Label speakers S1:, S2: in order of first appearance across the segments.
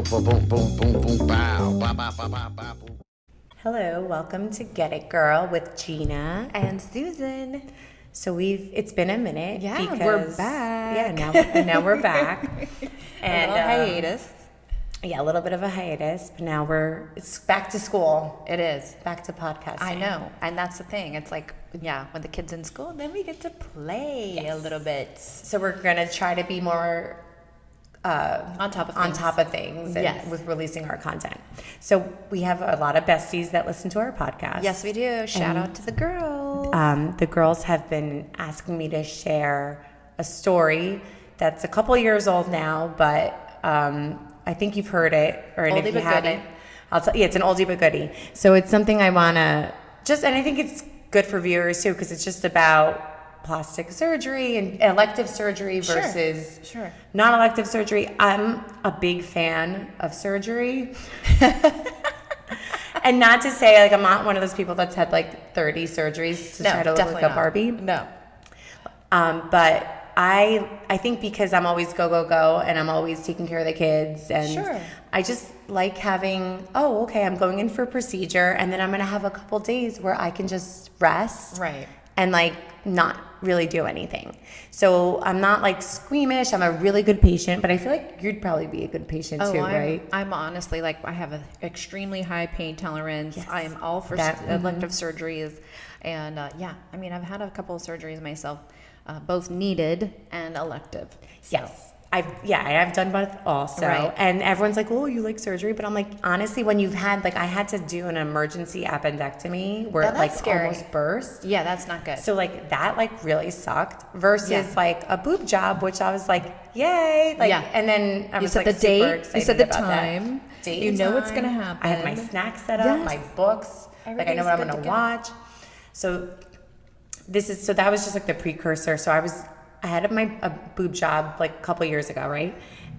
S1: boom, boom, boom, boom, boom, bow, bow, bow, bow, bow, bow, boom.
S2: Hello, welcome to Get It Girl with Gina
S3: and Susan.
S2: So it's been a minute.
S3: Yeah,
S2: because,
S3: we're back.
S2: Yeah, now we're back.
S3: And a little hiatus.
S2: Yeah, a little bit of a hiatus, but now it's back to school.
S3: It is.
S2: Back to podcasting.
S3: I know, and that's the thing. It's like, yeah, when the kid's in school, then we get to play a little bit.
S2: So we're gonna try to be more
S3: on top of things.
S2: And with releasing our content. So we have a lot of besties that listen to our podcast.
S3: Yes, we do. Shout out to the girls.
S2: The girls have been asking me to share a story that's a couple years old now, but I think you've heard it, and if you haven't, I'll tell you. It's an oldie but goodie. So it's something I want to and I think it's good for viewers too, because it's just about plastic surgery and elective surgery versus non-elective surgery. I'm a big fan of surgery. And not to say, like, I'm not one of those people that's had like 30 surgeries to try to look like a Barbie.
S3: No.
S2: But I think because I'm always go, and I'm always taking care of the kids, and I just like having, I'm going in for a procedure, and then I'm going to have a couple days where I can just rest.
S3: Right.
S2: And like not really do anything. So I'm not like squeamish. I'm a really good patient, but I feel like you'd probably be a good patient too, right?
S3: I'm honestly, like, I have an extremely high pain tolerance.
S2: Yes.
S3: I am all for elective surgeries. And I mean, I've had a couple of surgeries myself, both needed and elective. So.
S2: Yes. I've done both also.
S3: Right.
S2: And everyone's like, oh, you like surgery? But I'm like, honestly, when you've had, like, I had to do an emergency appendectomy where it like almost burst.
S3: Yeah, that's not good.
S2: So like that like really sucked versus like a boob job, which I was like, yay. Like, and then I was like super excited.
S3: You said the
S2: about
S3: time.
S2: Date
S3: you know
S2: time.
S3: what's going to happen.
S2: I have my snacks set up, my books. Like I know what I'm going to watch. So that was just like the precursor. So I had a boob job like a couple years ago, right?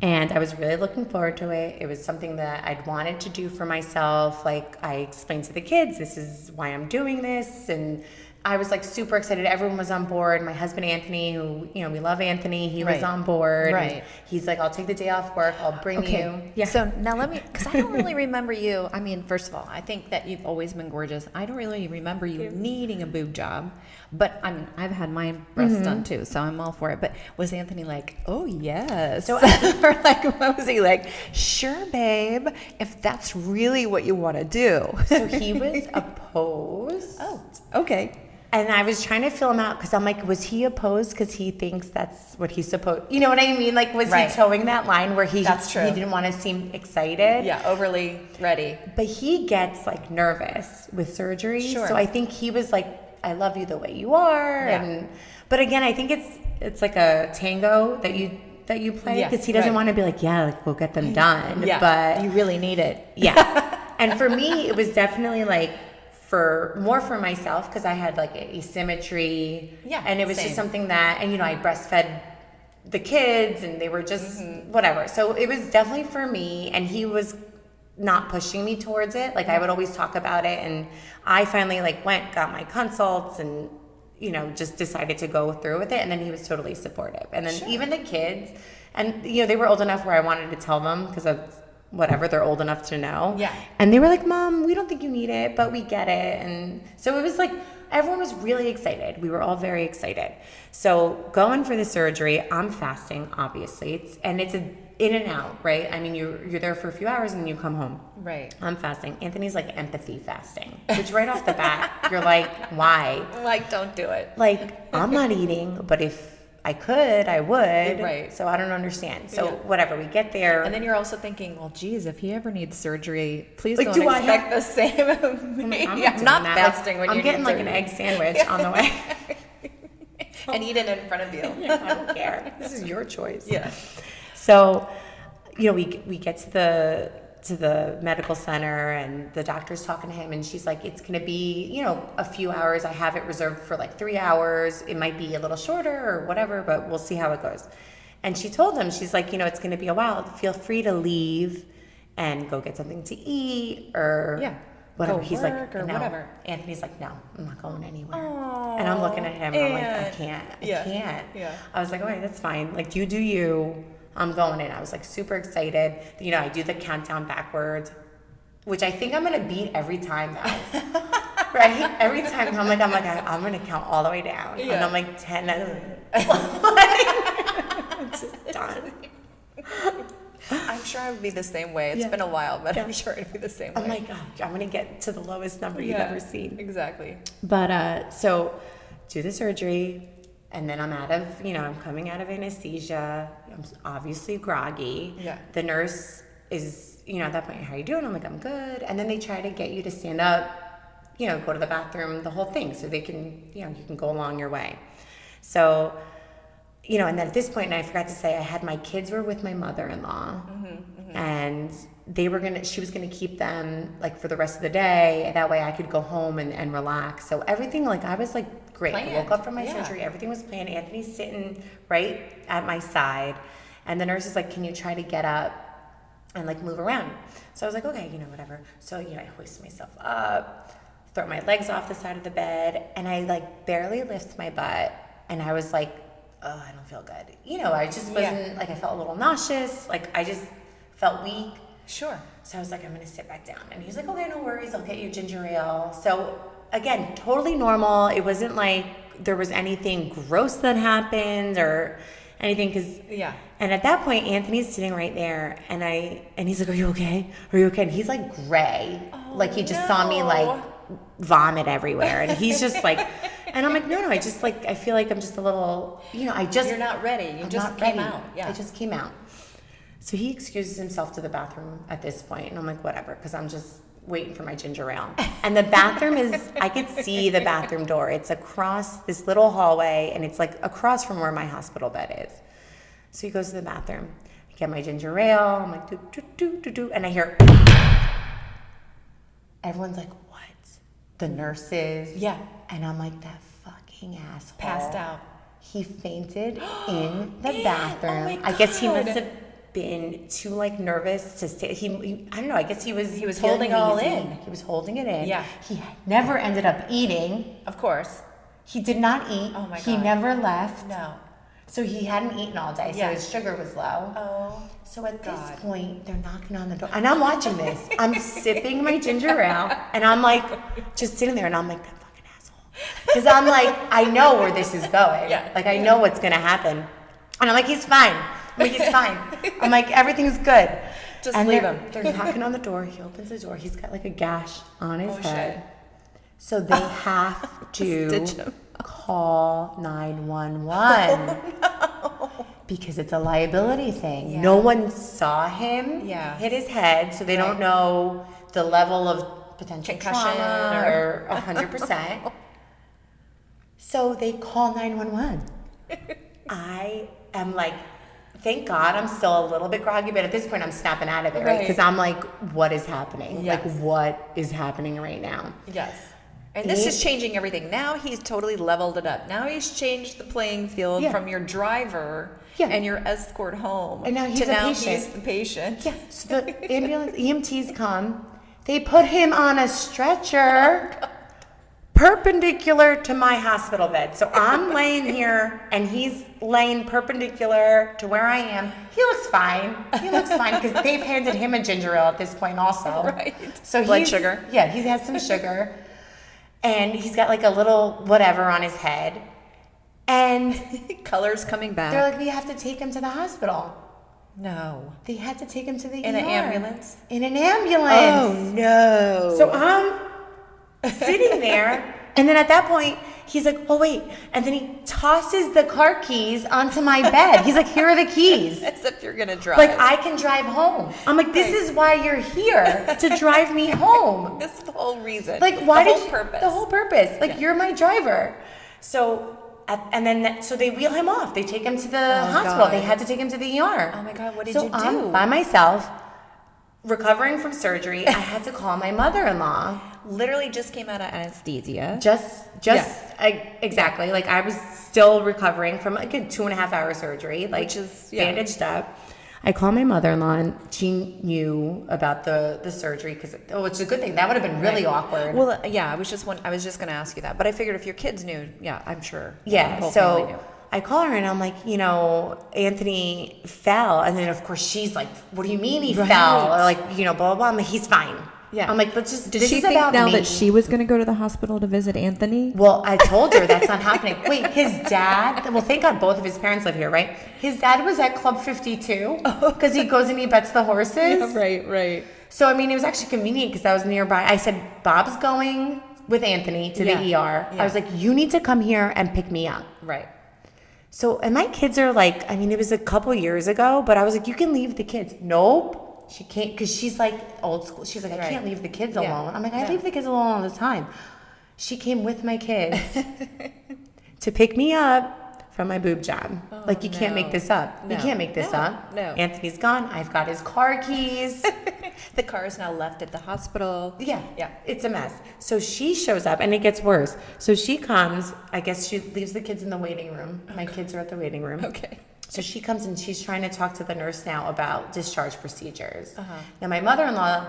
S2: And I was really looking forward to it. It was something that I'd wanted to do for myself. Like I explained to the kids, this is why I'm doing this. And I was like super excited. Everyone was on board. My husband, Anthony, who, we love Anthony. He was on board.
S3: Right.
S2: He's like, I'll take the day off work. I'll bring you.
S3: Yeah. So now because I don't really remember you. I mean, first of all, I think that you've always been gorgeous. I don't really remember you needing a boob job, but I mean, I've had my breasts done too, so I'm all for it. But was Anthony like, oh yes? So, or like, what was he like? Sure, babe, if that's really what you want to do.
S2: So he was opposed.
S3: Oh, okay.
S2: And I was trying to feel him out because I'm like, was he opposed because he thinks that's what he's supposed? You know what I mean? Like, was he towing that line where he didn't want to seem excited?
S3: Yeah, overly ready.
S2: But he gets like nervous with surgery.
S3: Sure.
S2: So I think he was like, I love you the way you are.
S3: Yeah.
S2: But again, I think it's like a tango that you play because he doesn't want to be like, like we'll get them done.
S3: Yeah.
S2: But
S3: you really need it.
S2: Yeah. And for me, it was definitely like, more for myself because I had like asymmetry, and it was just something that, and I breastfed the kids and they were just whatever. So it was definitely for me, and he was not pushing me towards it. Like I would always talk about it, and I finally like got my consults and just decided to go through with it, and then he was totally supportive. And then even the kids, and they were old enough where I wanted to tell them because of whatever, they're old enough to know.
S3: Yeah.
S2: And they were like, Mom, we don't think you need it, but we get it. And so it was like, everyone was really excited. We were all very excited. So going for the surgery, I'm fasting, obviously. It's an in and out, right? I mean, you're there for a few hours and then you come home.
S3: Right.
S2: I'm fasting. Anthony's like empathy fasting, which right off the bat, you're like, why?
S3: Like, don't do it.
S2: Like, I'm not eating, but if I could, I would.
S3: Right.
S2: So I don't understand. So whatever, we get there.
S3: And then you're also thinking, well, geez, if he ever needs surgery, please
S2: like,
S3: don't expect the same of me. I'm not fasting when
S2: I'm getting like an egg sandwich on the way.
S3: And eat it in front of you.
S2: I don't care. This is your choice.
S3: Yeah.
S2: So, we get to the medical center, and the doctor's talking to him, and she's like, it's going to be, a few hours. I have it reserved for like 3 hours. It might be a little shorter or whatever, but we'll see how it goes. And she told him, she's like, it's going to be a while. Feel free to leave and go get something to eat or whatever.
S3: Go
S2: He's
S3: work
S2: like,
S3: or
S2: no.
S3: whatever.
S2: Anthony's like, no, I'm not going anywhere.
S3: Aww,
S2: and I'm looking at him, and I'm like, I can't.
S3: Yeah.
S2: I was like, okay, that's fine. Like, you do you. I'm going in. I was like super excited. You know, I do the countdown backwards, which I think I'm going to beat every time now. Right? Every time I'm like, I'm going to count all the way down. Yeah. And I'm like 10. I'm just done.
S3: I'm sure I would be the same way. It's been a while, but I'm sure it'd be the same way.
S2: I'm like, I'm going to get to the lowest number you've ever seen.
S3: Exactly.
S2: But so do the surgery, and then I'm I'm coming out of anesthesia. I'm obviously groggy. Yeah. The nurse is, at that point, how are you doing? I'm like, I'm good. And then they try to get you to stand up, go to the bathroom, the whole thing, so they can, you can go along your way. So, and then at this point, and I forgot to say, my kids were with my mother-in-law, and she was gonna keep them like for the rest of the day. That way I could go home and relax. So everything, I was like, great. Planned. I woke up from my surgery. Everything was planned. Anthony's sitting right at my side, and the nurse is like, can you try to get up and like move around? So I was like, okay, whatever. So, I hoist myself up, throw my legs off the side of the bed, and I like barely lift my butt, and I was like, oh, I don't feel good. I just wasn't, I felt a little nauseous. I just felt weak.
S3: Sure.
S2: So I was like, I'm going to sit back down. And he's like, okay, no worries. I'll get you ginger ale. So again, totally normal. It wasn't like there was anything gross that happened or anything. And at that point, Anthony's sitting right there. And he's like, are you okay? Are you okay? And he's like gray. Oh, he just saw me vomit everywhere. And he's just like... And I'm like, no, I just I feel like I'm just a little, You're
S3: not ready. You just came out. Yeah.
S2: I just came out. So he excuses himself to the bathroom at this point, and I'm like, whatever, because I'm just waiting for my ginger ale. And the bathroom I could see the bathroom door. It's across this little hallway, and it's across from where my hospital bed is. So he goes to the bathroom. I get my ginger ale. I'm like, do, do, do, do, do. And I hear, everyone's like, what? The nurses.
S3: Yeah.
S2: And I'm like, that fucking asshole.
S3: Passed out.
S2: He fainted in the bathroom. Oh my God. I guess he must have been too nervous to stay. I don't know. I guess he was
S3: holding it all in.
S2: He was holding it in.
S3: Yeah.
S2: He never ended up eating.
S3: Of course.
S2: He did not eat.
S3: Oh my God.
S2: He never left.
S3: No.
S2: So he hadn't eaten all day. So his sugar was low.
S3: Oh.
S2: So at this point, they're knocking on the door, and I'm watching this. I'm sipping my ginger ale, and I'm just sitting there, and I'm like, that fucking asshole. Because I'm like, I know where this is going. Yeah. I know what's going to happen. And I'm like, he's fine. He's fine. I'm like, everything's good.
S3: Just leave him.
S2: They're knocking on the door. He opens the door. He's got a gash on his head. Shit. So they have to call 911. Oh, no. Because it's a liability thing. Yeah. No one saw him hit his head, so they don't know the level of potential
S3: concussion
S2: trauma or 100%. So they call 911. I am thank God I'm still a little bit groggy, but at this point I'm snapping out of it, right? Because I'm like, what is happening? Yes. What is happening right now?
S3: Yes. And this is changing everything. Now he's totally leveled it up. Now he's changed the playing field from your driver and your escort home.
S2: And now he's
S3: he's the patient.
S2: Yeah. So the ambulance EMTs come. They put him on a stretcher perpendicular to my hospital bed. So I'm laying here and he's laying perpendicular to where I am. He looks fine. Because they've handed him a ginger ale at this point also.
S3: Right.
S2: So
S3: blood sugar.
S2: Yeah, he has some sugar. And he's got a little whatever on his head. And
S3: color's coming back.
S2: They're like, we have to take him to the hospital.
S3: No.
S2: They had to take him to the ER.
S3: In an ambulance?
S2: In an ambulance.
S3: Oh, no.
S2: So I'm sitting there. And then at that point, he's like, oh, wait. And then he tosses the car keys onto my bed. He's like, here are the keys.
S3: As if you're going to drive.
S2: I can drive home. I'm like, this is why you're here, to drive me home.
S3: This is the whole reason.
S2: Why
S3: the whole purpose.
S2: The whole purpose. You're my driver. So, so they wheel him off. They take him to the hospital. God. They had to take him to the ER.
S3: Oh, my God. What did you do?
S2: I'm by myself, recovering from surgery. I had to call my mother-in-law.
S3: Literally just came out of anesthesia.
S2: Exactly. I was still recovering from a good 2.5 hour surgery, which is bandaged up. I called my mother-in-law, and she knew about the surgery which is a good thing. That would have been really awkward.
S3: Well, I was just going to ask you that, but I figured if your kids knew, I'm sure.
S2: Yeah. So I call her and I'm like, Anthony fell. And then, of course, she's like, what do you mean he fell? Or like, blah, blah, blah. I'm like, he's fine.
S3: Yeah.
S2: I'm like, let's just,
S3: Did
S2: this
S3: she
S2: is
S3: think
S2: about
S3: now
S2: me.
S3: that she was going to go to the hospital to visit Anthony?
S2: Well, I told her that's not happening. Wait, his dad, well, thank God both of his parents live here, right? His dad was at Club 52 because he goes and he bets the horses.
S3: Yeah, right.
S2: So, I mean, it was actually convenient because I was nearby. I said, Bob's going with Anthony to the ER.
S3: Yeah.
S2: I was like, you need to come here and pick me up.
S3: Right.
S2: So, and my kids are like, I mean, it was a couple years ago, but I was like, you can leave the kids. Nope. She can't, because she's like old school. She's like, I can't leave the kids alone. I'm like, I leave the kids alone all the time. She came with my kids to pick me up from my boob job. You can't make this up.
S3: No.
S2: You can't make this up.
S3: No.
S2: Anthony's gone. I've got his car keys.
S3: The car is now left at the hospital.
S2: Yeah. It's a mess. So she shows up and it gets worse. So she comes, I guess she leaves the kids in the waiting room. My kids are at the waiting room.
S3: Okay.
S2: So she comes and she's trying to talk to the nurse now about discharge procedures. Now my mother-in-law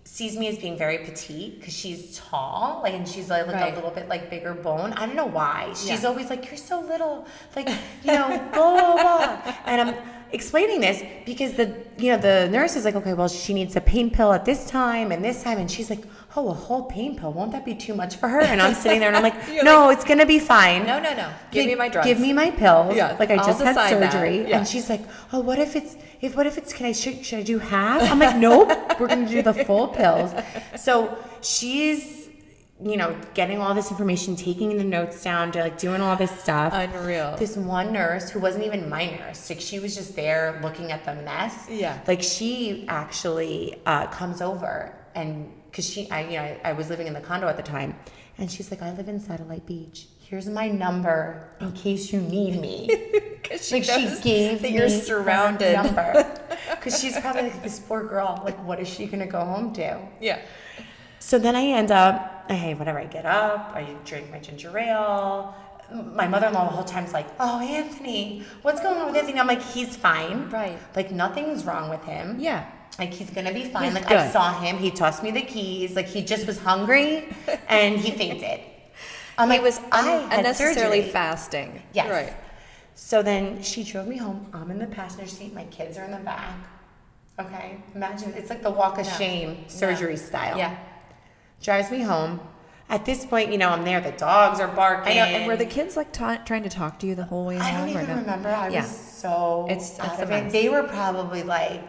S2: sees me as being very petite because she's tall, and she's like a little bit like bigger bone. I don't know why. She's always like, you're so little, blah, blah, blah. And I'm explaining this because the nurse is like, okay, well, she needs a pain pill at this time and this time. And she's like, oh, a whole pain pill. Won't that be too much for her? And I'm sitting there and I'm like, no, it's going to be fine.
S3: No. Give me my drugs.
S2: Give me my pills.
S3: Yeah,
S2: I just had surgery.
S3: Yeah.
S2: And she's like, oh, what if it's, should I do half? I'm like, nope, we're going to do the full pills. So she's, getting all this information, taking the notes down, doing all this stuff.
S3: Unreal.
S2: This one nurse who wasn't even my nurse, she was just there looking at the mess.
S3: Yeah.
S2: She actually comes over and, because I was living in the condo at the time, and she's like, I live in Satellite Beach. Here's my number in case you need me.
S3: Because she
S2: gave
S3: that
S2: me
S3: you're surrounded.
S2: her number. Because she's probably like, this poor girl, what is she going to go home to?
S3: Yeah.
S2: So then I end up, I get up, I drink my ginger ale. My mother-in-law the whole time's like, oh, Anthony, what's going on with Anthony? I'm like, he's fine.
S3: Right.
S2: Nothing's wrong with him.
S3: Yeah.
S2: He's gonna be fine.
S3: He's
S2: I
S3: good.
S2: saw him. He tossed me the keys. He just was hungry, and he fainted.
S3: He was
S2: I had
S3: unnecessarily
S2: surgery.
S3: fasting.
S2: Yes.
S3: Right.
S2: So then she drove me home. I'm in the passenger seat. My kids are in the back. Okay. Imagine it's like the walk of shame, surgery style.
S3: Yeah.
S2: Drives me home. At this point, I'm there. The dogs are barking.
S3: I know. And were the kids trying to talk to you the whole way home?
S2: I don't even remember. I was so
S3: It's
S2: out
S3: a
S2: of it.
S3: mess.
S2: They were probably like,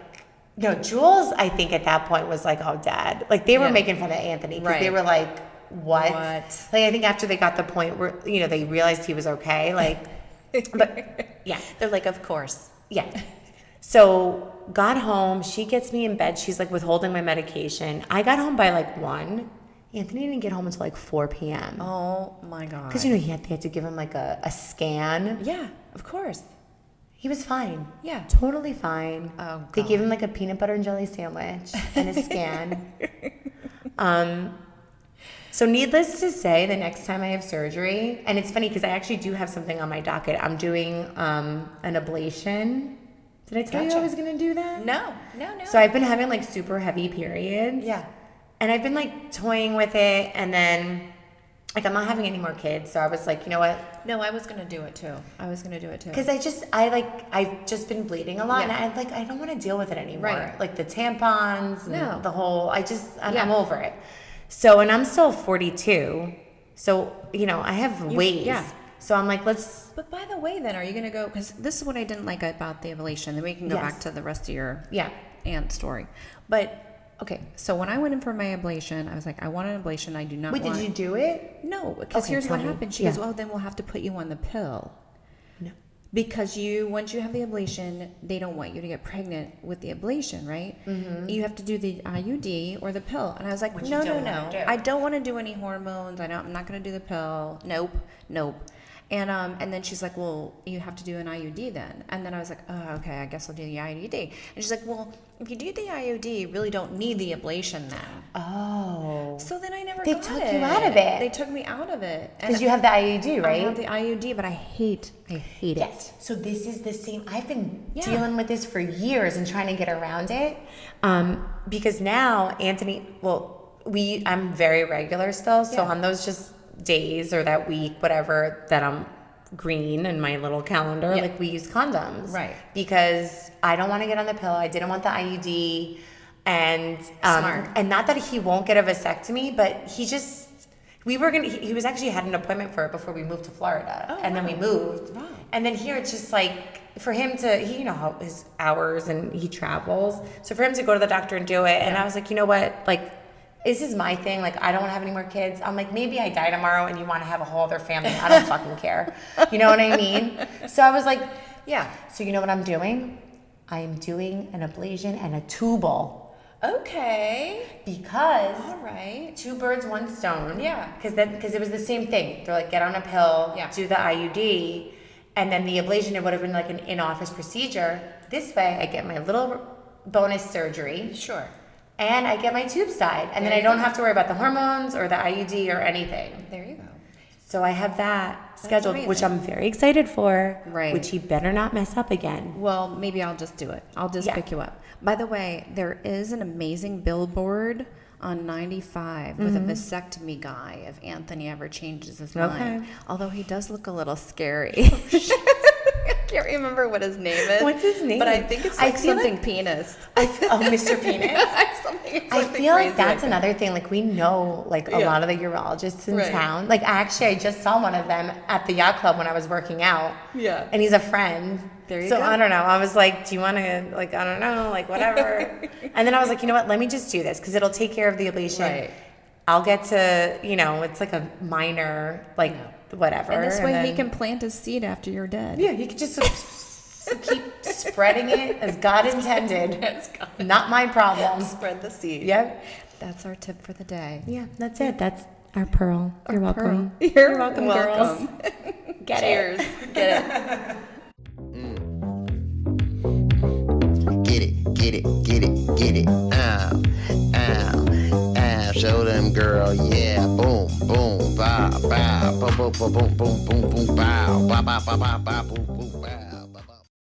S2: Jules, I think at that point was like, oh, Dad. They were making fun of Anthony because they were like, what? I think after they got the point where, they realized he was okay. But yeah.
S3: They're like, of course.
S2: Yeah. So got home. She gets me in bed. She's withholding my medication. I got home by 1. Anthony didn't get home until 4 p.m.
S3: Oh my God.
S2: Because, they had to give him a scan.
S3: Yeah, of course.
S2: He was fine.
S3: Yeah.
S2: Totally fine.
S3: Oh, God.
S2: They gave him a peanut butter and jelly sandwich and a scan. So needless to say, the next time I have surgery, and it's funny because I actually do have something on my docket. I'm doing an ablation. Did I tell you I was going to do that?
S3: No.
S2: So I've been having super heavy periods.
S3: Yeah.
S2: And I've been toying with it, and then I'm not having any more kids, so I was like, you know what?
S3: No, I was gonna do it too.
S2: Because I've just been bleeding a lot, and I don't want to deal with it anymore.
S3: Right.
S2: The tampons and the whole. I'm over it. So, and I'm still 42, so I have ways.
S3: Yeah.
S2: So I'm like, let's.
S3: But by the way, then, are you gonna go? Because this is what I didn't like about the ablation. Then we can go back to the rest of your aunt story. But okay, so when I went in for my ablation, I was like, I want an ablation. I do not want...
S2: Wait, did you do it?
S3: No, because here's what happened. She goes, oh, then we'll have to put you on the pill.
S2: No.
S3: Because once you have the ablation, they don't want you to get pregnant with the ablation, right? Mm-hmm. You have to do the IUD or the pill. And I was like, no. I don't want to do any hormones. I'm not going to do the pill. Nope. And then she's like, well, you have to do an IUD then. And then I was like, oh, okay, I guess I'll do the IUD. And she's like, well, if you do the IUD, you really don't need the ablation then.
S2: Oh.
S3: So then I never
S2: They
S3: got
S2: took
S3: it.
S2: you out of it.
S3: They took me out of it.
S2: Because you have the IUD, right?
S3: I have the IUD, but I hate
S2: Yes. So this is the same. I've been dealing with this for years and trying to get around it. Because now Anthony, I'm very regular still. So on those just days or that week, whatever, that I'm green in my little calendar,
S3: Yeah.
S2: like we use condoms.
S3: Right.
S2: Because I don't want to get on the pill. I didn't want the IUD. And
S3: Smart.
S2: and not that he won't get a vasectomy, but he just, he was actually had an appointment for it before we moved to Florida.
S3: Oh,
S2: and then we moved.
S3: Wow.
S2: And then here it's just like, for him to, he, you know how his hours and he travels. So for him to go to the doctor and do it, and I was like, you know what, like, this is my thing. Like, I don't want to have any more kids. I'm like, maybe I die tomorrow and you want to have a whole other family. I don't fucking care. You know what I mean? So I was like, yeah. So you know what I'm doing? I am doing an ablation and a tubal.
S3: Okay.
S2: Because
S3: All right.
S2: 2 birds, 1 stone.
S3: Yeah.
S2: Because it was the same thing. They're like, get on a pill,
S3: Yeah.
S2: do the IUD, and then the ablation, it would have been like an in-office procedure. This way, I get my little bonus surgery.
S3: Sure.
S2: And I get my tubes tied. And then
S3: There
S2: I
S3: you
S2: don't
S3: go.
S2: have to worry about the hormones or the IUD or anything.
S3: There you go.
S2: So I have that scheduled, which
S3: amazing.
S2: I'm very excited for.
S3: Right.
S2: Which he better not mess up again.
S3: Well, maybe I'll just do it. I'll just
S2: Yeah.
S3: pick you up. By the way, there is an amazing billboard on 95 with a vasectomy guy if Anthony ever changes his mind. Although he does look a little scary. I can't remember what his name is.
S2: What's his name?
S3: But I think it's
S2: I
S3: like
S2: feel
S3: something
S2: like-
S3: penis.
S2: Mr. Penis? I feel like that's
S3: another.
S2: another thing. Like, we know, like, a lot of the urologists in
S3: Right.
S2: town. Like, I just saw one of them at the yacht club when I was working out.
S3: Yeah.
S2: And he's a friend.
S3: There you
S2: so
S3: go.
S2: I don't know. I was like, do you want to, like, I don't know, like, whatever. And then I was like, you know what? Let me just do this because it'll take care of the ablation.
S3: Right.
S2: I'll get to, you know, it's like a minor, like, whatever.
S3: And this way he
S2: then-
S3: can plant his seed after you're dead.
S2: Yeah, you could just keep spreading it as God intended. Not my problem.
S3: Spread the seed.
S2: Yep.
S3: That's our tip for the day.
S2: Yeah, that's it. That's our pearl. You're welcome.
S3: Pearl.
S2: You're welcome, girls. Get
S3: Cheers.
S2: it.
S3: Get it.
S1: Get it. Show them, girl, yeah. Boom, boom, bow, bow, boom, boom, boom, boom, boom, boom, boom, bow, bow, bow, bow, bow, bow, boom, boom, bow.